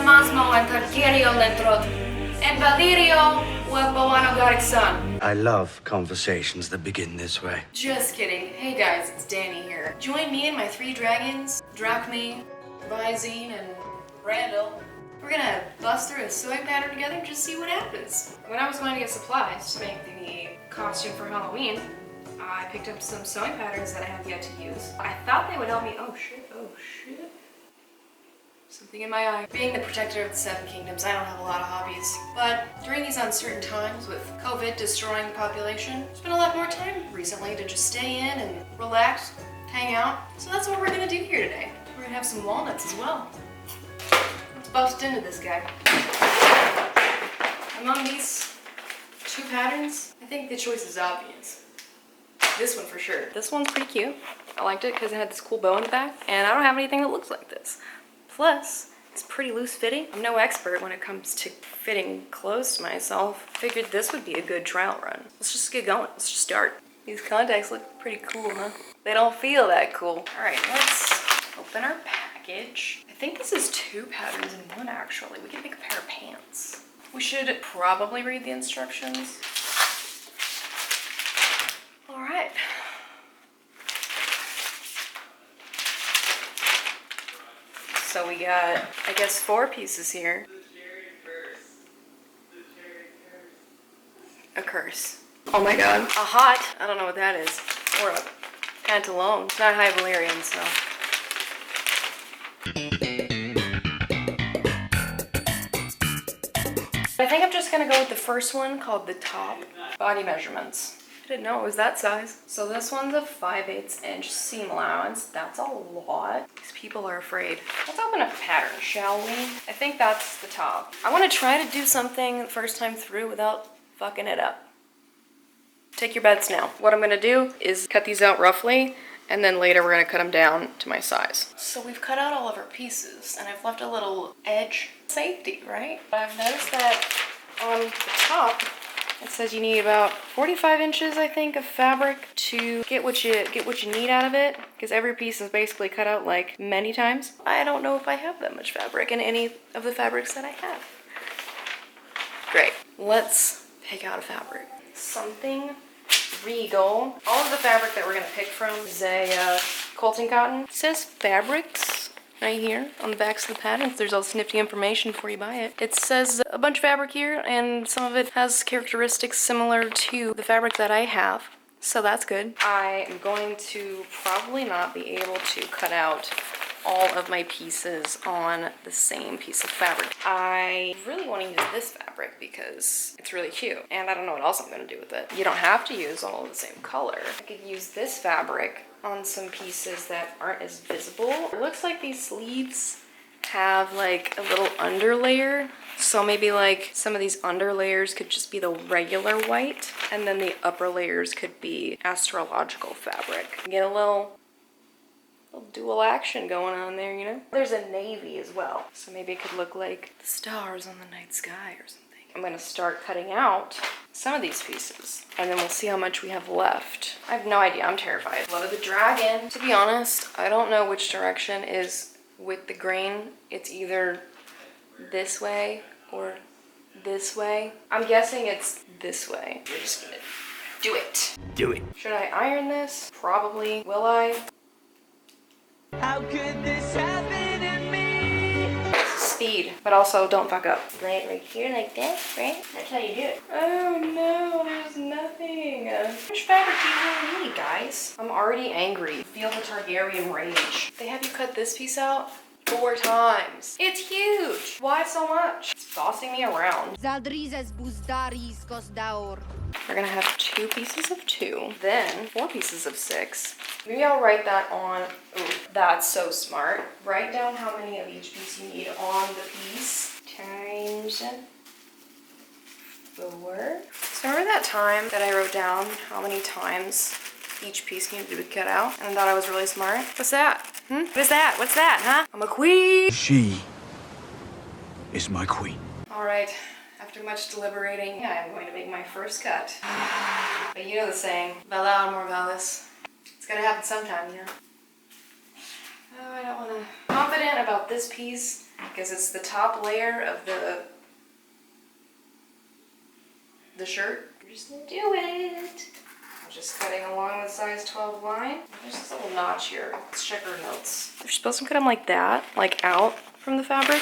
Masmo and Targaryen Lentrot, and Valirio Webawano Garixan. I love conversations that begin this way. Just kidding. Hey guys, it's Danny here. Join me and my 3 dragons, Drachme, Visine, and Randall. We're gonna bust through a sewing pattern together and just see what happens. When I was going to get supplies to make the costume for Halloween, I picked up some sewing patterns that I have yet to use. I thought they would help me. Oh shit. Something in my eye. Being the protector of the 7 kingdoms, I don't have a lot of hobbies. But during these uncertain times with COVID destroying the population, there's been a lot more time recently to just stay in and relax, hang out. So that's what we're gonna do here today. We're gonna have some walnuts as well. Let's bust into this guy. Among these 2 patterns, I think the choice is obvious. This one for sure. This one's pretty cute. I liked it because it had this cool bow in the back, and I don't have anything that looks like this. Plus, it's pretty loose fitting. I'm no expert when it comes to fitting clothes to myself. Figured this would be a good trial run. Let's just get going. Let's just start. These contacts look pretty cool, huh? They don't feel that cool. All right, let's open our package. I think this is 2 patterns in one, actually. We can make a pair of pants. We should probably read the instructions. All right. So we got, I guess, 4 pieces here. A curse. Oh my god. A hot. I don't know what that is. Or a pantalone. It's not high Valyrian, so. I think I'm just gonna go with the first one called the top. Body measurements. I didn't know it was that size. So this one's a 5/8 inch seam allowance. That's a lot. These people are afraid. Let's open up a pattern, shall we? I think that's the top. I want to try to do something the first time through without fucking it up. Take your bets now. What I'm gonna do is cut these out roughly, and then later we're gonna cut them down to my size. So we've cut out all of our pieces, and I've left a little edge safety, right? But I've noticed that on the top, it says you need about 45 inches, I think, of fabric to get what you need out of it, because every piece is basically cut out like many times. I don't know if I have that much fabric in any of the fabrics that I have. Great. Let's pick out a fabric. Something regal. All of the fabric that we're gonna pick from is a quilting cotton. It says fabrics right here on the backs of the patterns. There's all this nifty information before you buy it. It says a bunch of fabric here, and some of it has characteristics similar to the fabric that I have. So that's good. I am going to probably not be able to cut out all of my pieces on the same piece of fabric. I really want to use this fabric because it's really cute, and I don't know what else I'm going to do with it. You don't have to use all of the same color. I could use this fabric on some pieces that aren't as visible. It looks like these sleeves have like a little underlayer, so maybe like some of these underlayers could just be the regular white, and then the upper layers could be astrological fabric. Get a little dual action going on there, you know? There's a navy as well, so maybe it could look like the stars on the night sky or something. I'm gonna start cutting out some of these pieces, and then we'll see how much we have left. I have no idea. I'm terrified. Blood of the dragon. To be honest, I don't know which direction is with the grain. It's either this way or this way. I'm guessing it's this way. We're just gonna do it. Do it. Should I iron this? Probably. Will I? How could this happen to me? Speed, but also don't fuck up. Right here like this, right? That's how you do it. Oh no, there's nothing. How much fabric do you really need, guys? I'm already angry. Feel the Targaryen rage. They have you cut this piece out 4 times. It's huge. Why so much? It's bossing me around. We're gonna have 2 pieces of 2, then 4 pieces of 6. Maybe I'll write that on. Ooh, that's so smart. Write down how many of each piece you need on the piece times 4. So remember that time that I wrote down how many times each piece needed to be cut out, and I thought I was really smart? What's that? What is that? What's that, huh? I'm a queen. She is my queen. All right. After much deliberating, I'm going to make my first cut. But you know the saying, Bella amor valis. It's gotta happen sometime, you know? Oh, I don't wanna. confident about this piece because it's the top layer of the shirt. We're just gonna do it. I'm just cutting along the size 12 line. There's this little notch here. Let's check our notes. You're supposed to cut them like that, like out from the fabric.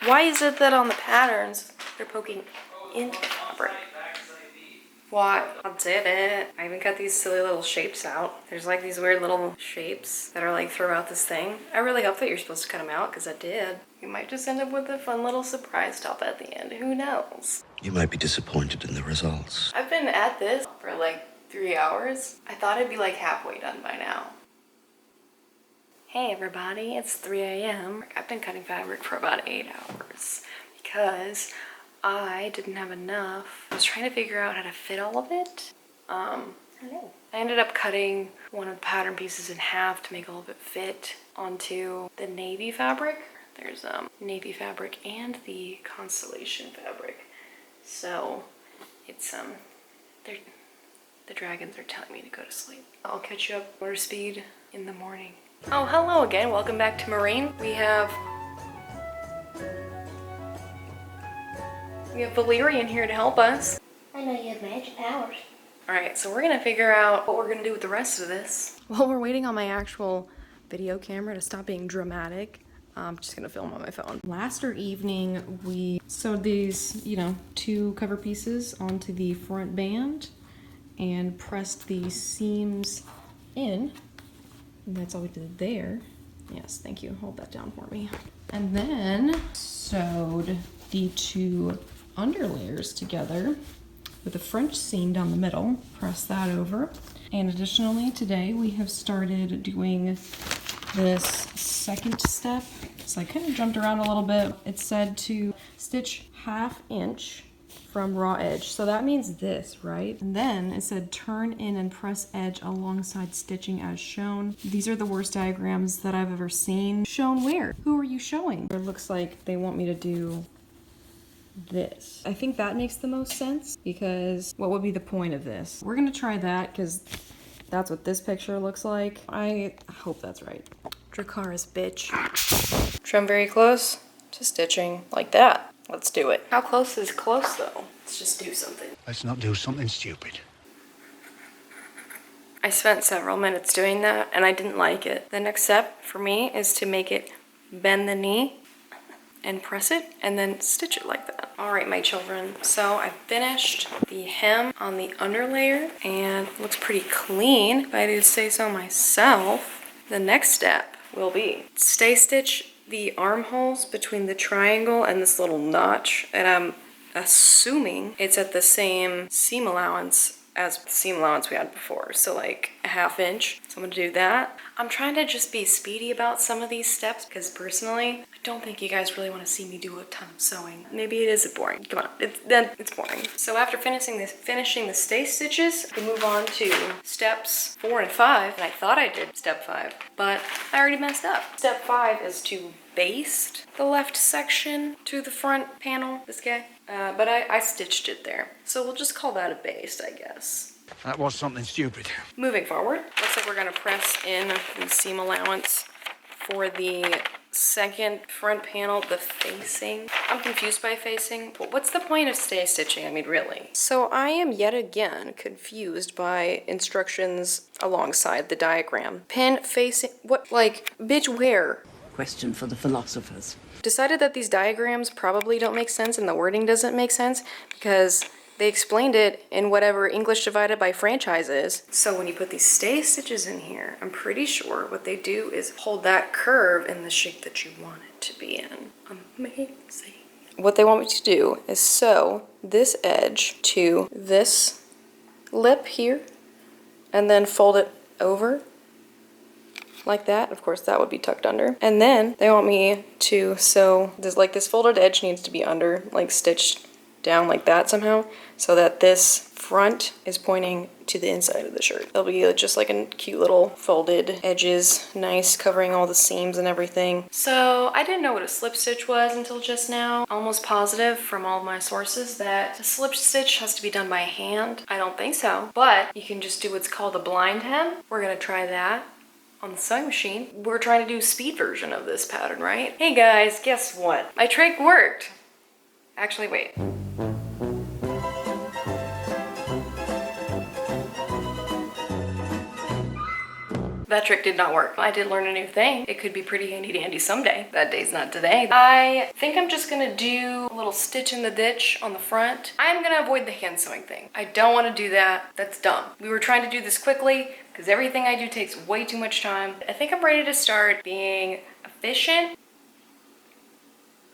Why is it that on the patterns they're poking into the fabric? Why? I did it. I even cut these silly little shapes out. There's like these weird little shapes that are like throughout this thing. I really hope that you're supposed to cut them out because I did. You might just end up with a fun little surprise top at the end. Who knows? You might be disappointed in the results. I've been at this for like 3 hours. I thought I'd be like halfway done by now. Hey everybody, it's 3 a.m. I've been cutting fabric for about 8 hours because I didn't have enough. I was trying to figure out how to fit all of it. I don't know. I ended up cutting one of the pattern pieces in half to make all of it fit onto the navy fabric. There's navy fabric and the constellation fabric. So it's the dragons are telling me to go to sleep. I'll catch you up water speed in the morning. Oh, hello again. Welcome back to Marine. We have Valerian here to help us. I know you have magic powers. Alright, so we're gonna figure out what we're gonna do with the rest of this. While we're waiting on my actual video camera to stop being dramatic, I'm just gonna film on my phone. Last evening, we sewed these, 2 cover pieces onto the front band and pressed the seams in. And that's all we did there. Yes, thank you. Hold that down for me. And then sewed the 2 underlayers together with a French seam down the middle. Press that over. And additionally, today we have started doing this second step. So I kind of jumped around a little bit. It said to stitch 1/2 inch from raw edge. So that means this, right? And then it said turn in and press edge alongside stitching as shown. These are the worst diagrams that I've ever seen. Shown where? Who are you showing? It looks like they want me to do this. I think that makes the most sense because what would be the point of this? We're gonna try that because that's what this picture looks like. I hope that's right. Dracarys, bitch. Trim very close to stitching like that. Let's do it. How close is close though? Let's just do something. Let's not do something stupid. I spent several minutes doing that and I didn't like it. The next step for me is to make it bend the knee and press it and then stitch it like that. All right, my children. So I finished the hem on the underlayer and it looks pretty clean, if I do say so myself. The next step will be stay stitch the armholes between the triangle and this little notch, and I'm assuming it's at the same seam allowance as the seam allowance we had before, so like 1/2 inch. So I'm gonna do that. I'm trying to just be speedy about some of these steps because personally, I don't think you guys really want to see me do a ton of sewing. Maybe it is boring. Come on, it's boring. So after finishing the stay stitches, we move on to steps 4 and 5. And I thought I did step 5, but I already messed up. Step 5 is to baste the left section to the front panel, this guy. But I stitched it there. So we'll just call that a baste, I guess. That was something stupid. Moving forward, looks like we're gonna press in the seam allowance for the second front panel, the facing. I'm confused by facing, but what's the point of stay stitching? I mean, really. So I am yet again confused by instructions alongside the diagram. Pin facing, what, like, bitch, where? Question for the philosophers. Decided that these diagrams probably don't make sense and the wording doesn't make sense because they explained it in whatever English divided by franchise is. So when you put these stay stitches in here, I'm pretty sure what they do is hold that curve in the shape that you want it to be in. Amazing. What they want me to do is sew this edge to this lip here and then fold it over like that. Of course, that would be tucked under. And then they want me to sew this, like this folded edge needs to be under, like stitched down like that somehow, so that this front is pointing to the inside of the shirt. It'll be just like a cute little folded edges, nice, covering all the seams and everything. So I didn't know what a slip stitch was until just now. Almost positive from all of my sources that a slip stitch has to be done by hand. I don't think so, but you can just do what's called a blind hem. We're gonna try that. on the sewing machine. We're trying to do speed version of this pattern, right? Hey guys, guess what? My trick worked. Actually, wait. That trick did not work. I did learn a new thing. It could be pretty handy dandy someday. That day's not today. I think I'm just gonna do a little stitch in the ditch on the front. I'm gonna avoid the hand sewing thing. I don't wanna do that. That's dumb. We were trying to do this quickly because everything I do takes way too much time. I think I'm ready to start being efficient.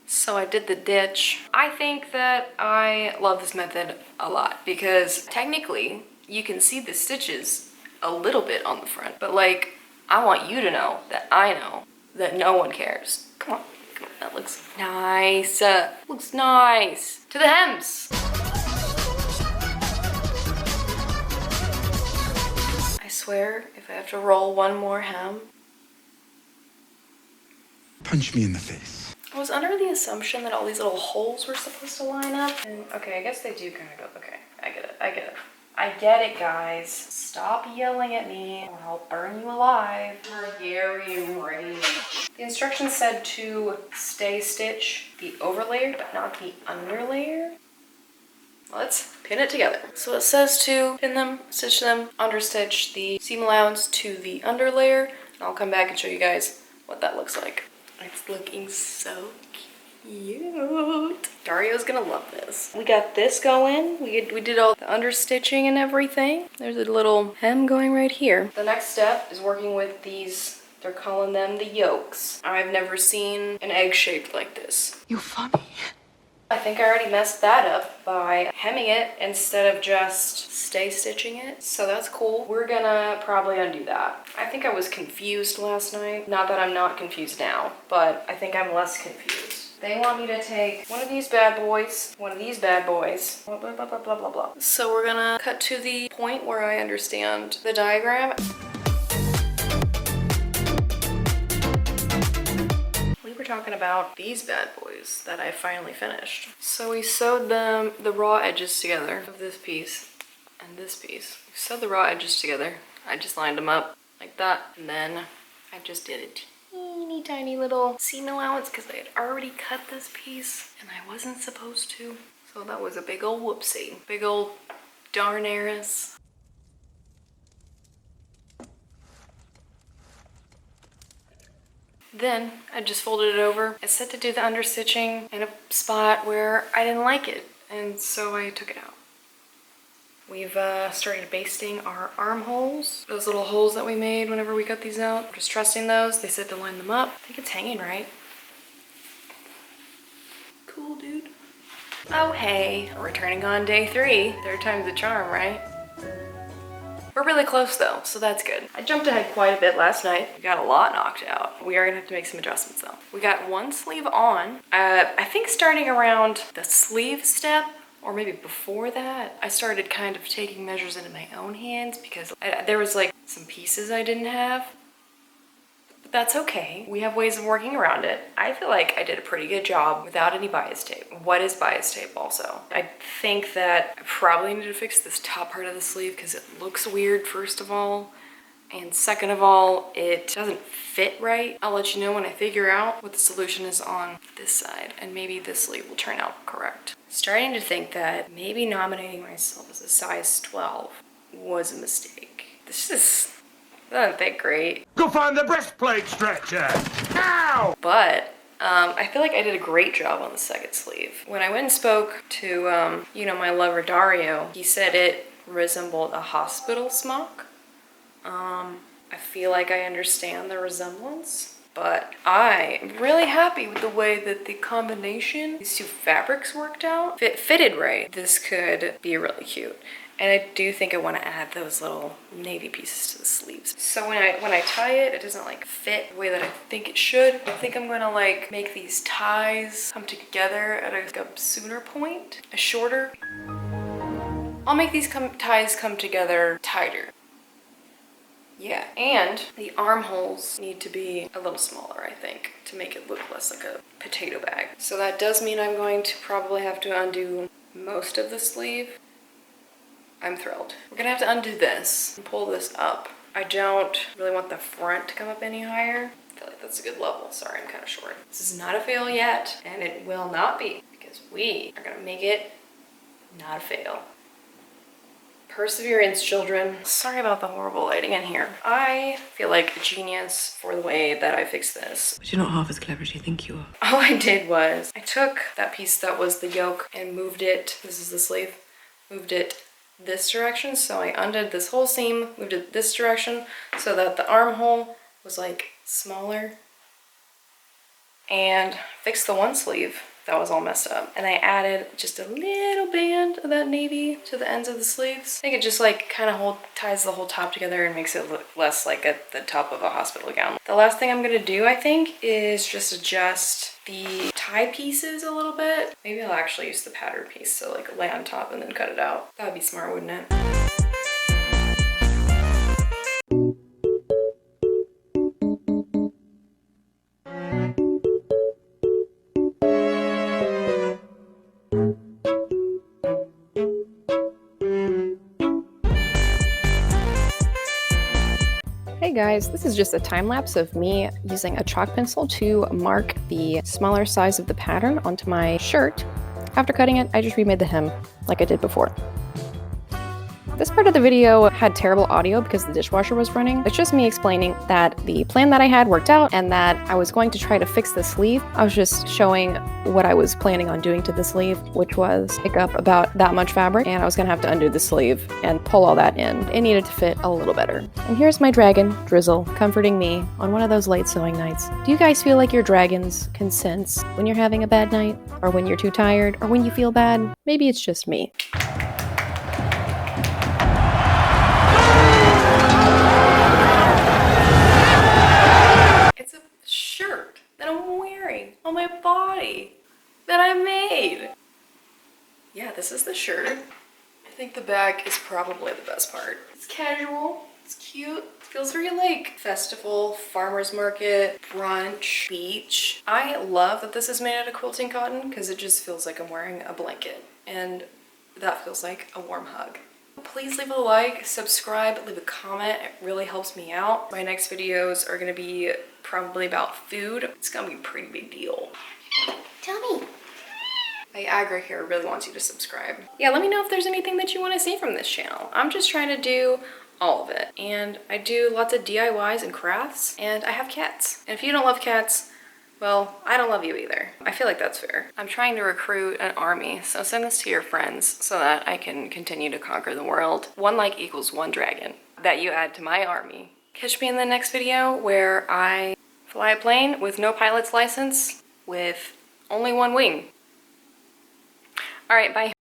So I did the ditch. I think that I love this method a lot because technically you can see the stitches a little bit on the front, but like, I want you to know that I know that no one cares. Come on, that looks nice. Looks nice. To the hems. I swear, if I have to roll one more hem. Punch me in the face. I was under the assumption that all these little holes were supposed to line up. And okay, I guess they do kind of go, okay, I get it, I get it. I get it, guys. Stop yelling at me or I'll burn you alive. Targaryen reign. The instructions said to stay stitch the overlayer, but not the underlayer. Let's pin it together. So it says to pin them, stitch them, understitch the seam allowance to the underlayer, and I'll come back and show you guys what that looks like. It's looking so cute. Dario's gonna love this. We got this going. We did all the understitching and everything. There's a little hem going right here. The next step is working with these, they're calling them the yolks. I've never seen an egg shaped like this. You're funny. I think I already messed that up by hemming it instead of just stay stitching it. So that's cool. We're gonna probably undo that. I think I was confused last night. Not that I'm not confused now, but I think I'm less confused. They want me to take one of these bad boys, one of these bad boys, blah, blah, blah, blah, blah, blah, blah. So we're gonna cut to the point where I understand the diagram. Talking about these bad boys that I finally finished. So we sewed them, the raw edges together of this piece and this piece. We sewed the raw edges together. I just lined them up like that, and then I just did a teeny tiny little seam allowance because I had already cut this piece and I wasn't supposed to. So that was a big old whoopsie. Big old Daenerys. Then I just folded it over. I set to do the understitching in a spot where I didn't like it, and so I took it out. We've started basting our armholes, those little holes that we made whenever we cut these out. Just trusting those. They said to line them up. I think it's hanging right. Cool, dude. Oh, hey. We're returning on day 3. Third time's the charm, right? We're really close though, so that's good. I jumped ahead quite a bit last night. We got a lot knocked out. We are gonna have to make some adjustments though. We got one sleeve on. I think starting around the sleeve step, or maybe before that, I started kind of taking measures into my own hands because there was like some pieces I didn't have. But that's okay. We have ways of working around it. I feel like I did a pretty good job without any bias tape. What is bias tape also? I think that I probably need to fix this top part of the sleeve because it looks weird, first of all. And second of all, it doesn't fit right. I'll let you know when I figure out what the solution is on this side, and maybe this sleeve will turn out correct. Starting to think that maybe nominating myself as a size 12 was a mistake. This is doesn't fit great. Go find the breastplate stretcher! Now! But I feel like I did a great job on the second sleeve. When I went and spoke to, you know, my lover Dario, he said it resembled a hospital smock. I feel like I understand the resemblance, but I'm really happy with the way that the combination, these two fabrics worked out. If it fitted right, this could be really cute. And I do think I want to add those little navy pieces to the sleeves. So when I tie it, it doesn't like fit the way that I think it should. I think I'm gonna like make these ties come together at a sooner point, a shorter. I'll make these ties come together tighter. Yeah, and the armholes need to be a little smaller, I think, to make it look less like a potato bag. So that does mean I'm going to probably have to undo most of the sleeve. I'm thrilled. We're gonna have to undo this and pull this up I don't really want the front to come up any higher. I feel like that's a good level. Sorry, I'm kind of short. This is not a fail yet, and it will not be, because we are gonna make it not a fail. Perseverance, children. Sorry about the horrible lighting in here. I feel like a genius for the way that I fixed this. But you're not half as clever as you think you are. All I did was I took that piece that was the yoke and moved it, this is the sleeve, moved it this direction. So I undid this whole seam, moved it this direction so that the armhole was like smaller, and fixed the one sleeve that was all messed up. And I added just a little band of that navy to the ends of the sleeves. I think it just like kind of ties the whole top together and makes it look less like at the top of a hospital gown. The last thing I'm gonna do, I think, is just adjust the tie pieces a little bit. Maybe I'll actually use the pattern piece to like lay on top and then cut it out. That would be smart, wouldn't it? Hey guys, this is just a time lapse of me using a chalk pencil to mark the smaller size of the pattern onto my shirt. After cutting it, I just remade the hem like I did before. This part of the video had terrible audio because the dishwasher was running. It's just me explaining that the plan that I had worked out and that I was going to try to fix the sleeve. I was just showing what I was planning on doing to the sleeve, which was pick up about that much fabric, and I was gonna have to undo the sleeve and pull all that in. It needed to fit a little better. And here's my dragon, Drizzle, comforting me on one of those late sewing nights. Do you guys feel like your dragons can sense when you're having a bad night, or when you're too tired, or when you feel bad? Maybe it's just me. It's a shirt that I'm wearing on my body that I made. Yeah, this is the shirt. I think the back is probably the best part. It's casual, it's cute, it feels very like festival, farmer's market, brunch, beach. I love that this is made out of quilting cotton because it just feels like I'm wearing a blanket, and that feels like a warm hug. Please leave a like, subscribe, leave a comment. It really helps me out. My next videos are gonna be probably about food. It's gonna be a pretty big deal. Tell me. My aggro here really wants you to subscribe. Yeah, let me know if there's anything that you want to see from this channel. I'm just trying to do all of it. And I do lots of DIYs and crafts, and I have cats. And if you don't love cats, well, I don't love you either. I feel like that's fair. I'm trying to recruit an army, so send this to your friends so that I can continue to conquer the world. 1 like equals 1 dragon that you add to my army. Catch me in the next video where I fly a plane with no pilot's license with only 1 wing. All right, bye.